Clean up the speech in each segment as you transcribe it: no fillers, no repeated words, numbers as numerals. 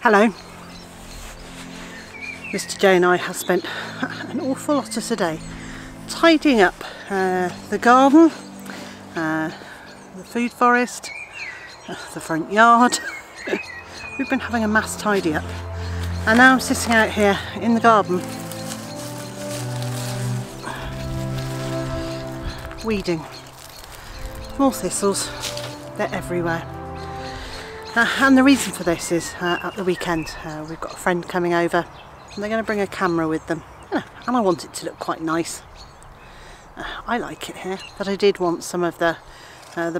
Hello. Mr. J and I have spent an awful lot of today tidying up the garden, the food forest, the front yard. We've been having a mass tidy up, and now I'm sitting out here in the garden weeding. More thistles, they're everywhere. And the reason for this is at the weekend we've got a friend coming over and they're going to bring a camera with them, and I want it to look quite nice. I like it here, but I did want some of the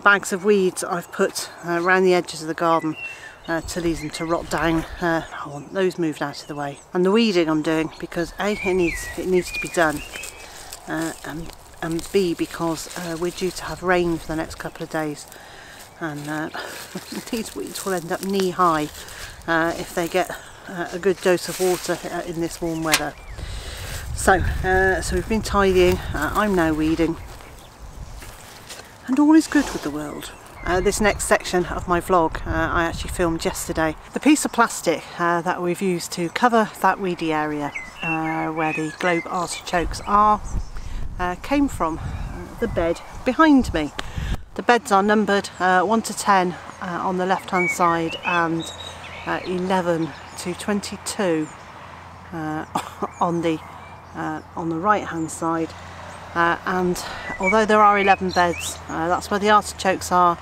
bags of weeds I've put around the edges of the garden to leave them to rot down. I want those moved out of the way, and the weeding I'm doing because A, it needs to be done, and B, because we're due to have rain for the next couple of days, and these weeds will end up knee high if they get a good dose of water in this warm weather. So we've been tidying, I'm now weeding, and all is good with the world. This next section of my vlog I actually filmed yesterday. The piece of plastic that we've used to cover that weedy area where the globe artichokes are came from the bed behind me. The beds are numbered 1 to 10 on the left hand side and 11 to 22 on the right hand side, and although there are 11 beds, that's where the artichokes are.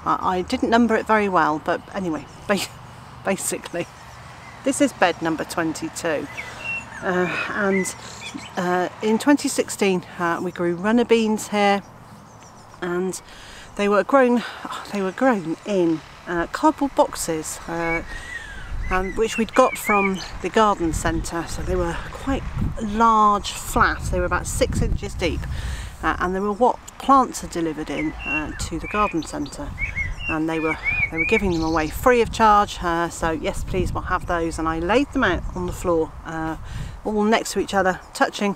I didn't number it very well, but anyway, basically this is bed number 22, and in 2016 we grew runner beans here, and they were grown in cardboard boxes, which we'd got from the garden centre. So they were quite large, flat. They were about 6 inches deep, and they were what plants are delivered in to the garden centre, and they were giving them away free of charge. So yes, please, we'll have those. And I laid them out on the floor, all next to each other, touching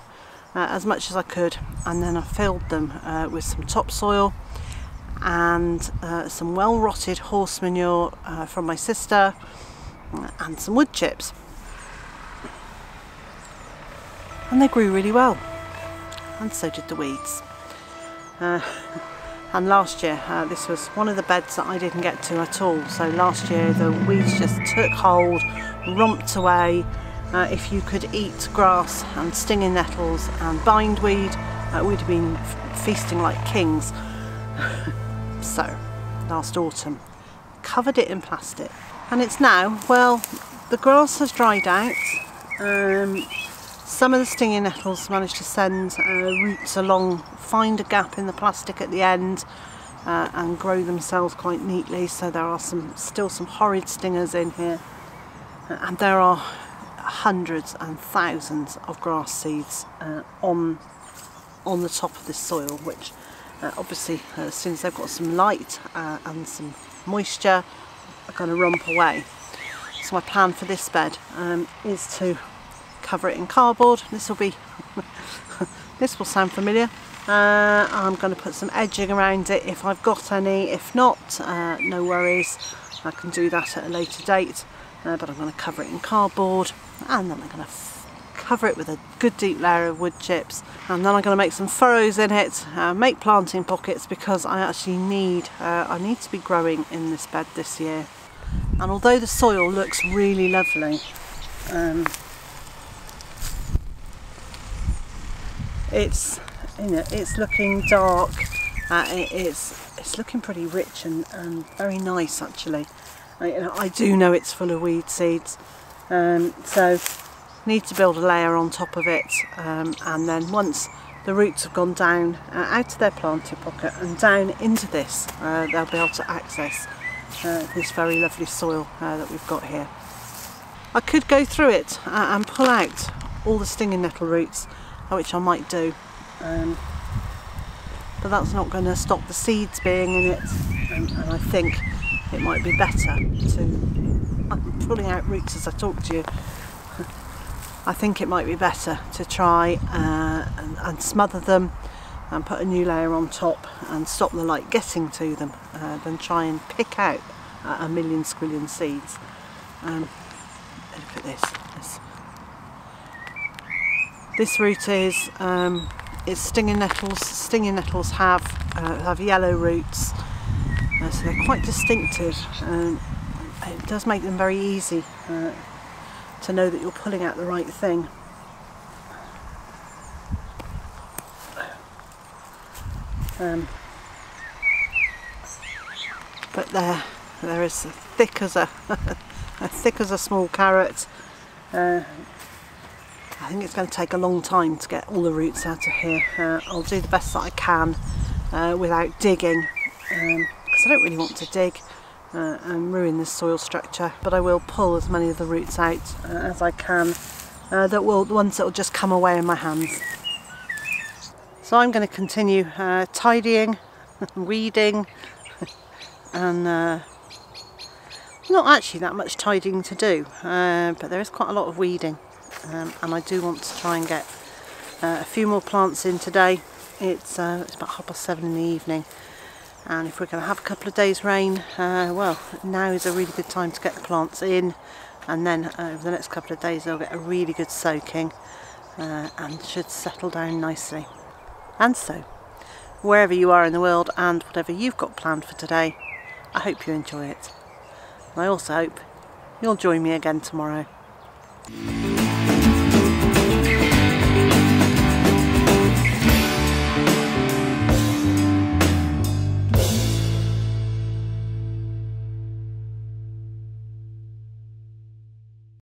as much as I could, and then I filled them with some topsoil and some well rotted horse manure from my sister, and some wood chips, and they grew really well, and so did the weeds. And last year this was one of the beds that I didn't get to at all, so last year the weeds just took hold, romped away. If you could eat grass and stinging nettles and bindweed, we'd have been feasting like kings. So last autumn covered it in plastic, and it's now, well, the grass has dried out. Some of the stinging nettles managed to send roots along, find a gap in the plastic at the end, and grow themselves quite neatly. So there are still some horrid stingers in here, and there are hundreds and thousands of grass seeds on the top of this soil, which obviously as soon as they've got some light and some moisture are going to romp away. So my plan for this bed is to cover it in cardboard. This will sound familiar. I'm going to put some edging around it if I've got any. If not, no worries, I can do that at a later date, but I'm going to cover it in cardboard, and then I'm going to cover it with a good deep layer of wood chips, and then I'm going to make some furrows in it, make planting pockets, because I actually need to be growing in this bed this year. And although the soil looks really lovely, it's looking dark. It's looking pretty rich and very nice actually. I do know it's full of weed seeds, so need to build a layer on top of it, and then once the roots have gone down out of their planting pocket and down into this, they'll be able to access this very lovely soil that we've got here. I could go through it and pull out all the stinging nettle roots, which I might do, but that's not going to stop the seeds being in it, and I think it might be better to, I'm pulling out roots as I talk to you, I think it might be better to try and smother them and put a new layer on top and stop the light getting to them than try and pick out a million squillion seeds. Look at this. This root is it's stinging nettles. Stinging nettles have yellow roots, so they're quite distinctive. It does make them very easy to know that you're pulling out the right thing. But they're as thick as a thick as a small carrot. I think it's going to take a long time to get all the roots out of here. I'll do the best that I can without digging, because I don't really want to dig and ruin this soil structure, but I will pull as many of the roots out as I can, the ones that will just come away in my hands. So I'm going to continue tidying, weeding, and not actually that much tidying to do, but there is quite a lot of weeding. And I do want to try and get a few more plants in today. It's about 7:30 in the evening, and if we're going to have a couple of days rain, well, now is a really good time to get the plants in, and then over the next couple of days they'll get a really good soaking and should settle down nicely. And so, wherever you are in the world and whatever you've got planned for today, I hope you enjoy it. And I also hope you'll join me again tomorrow.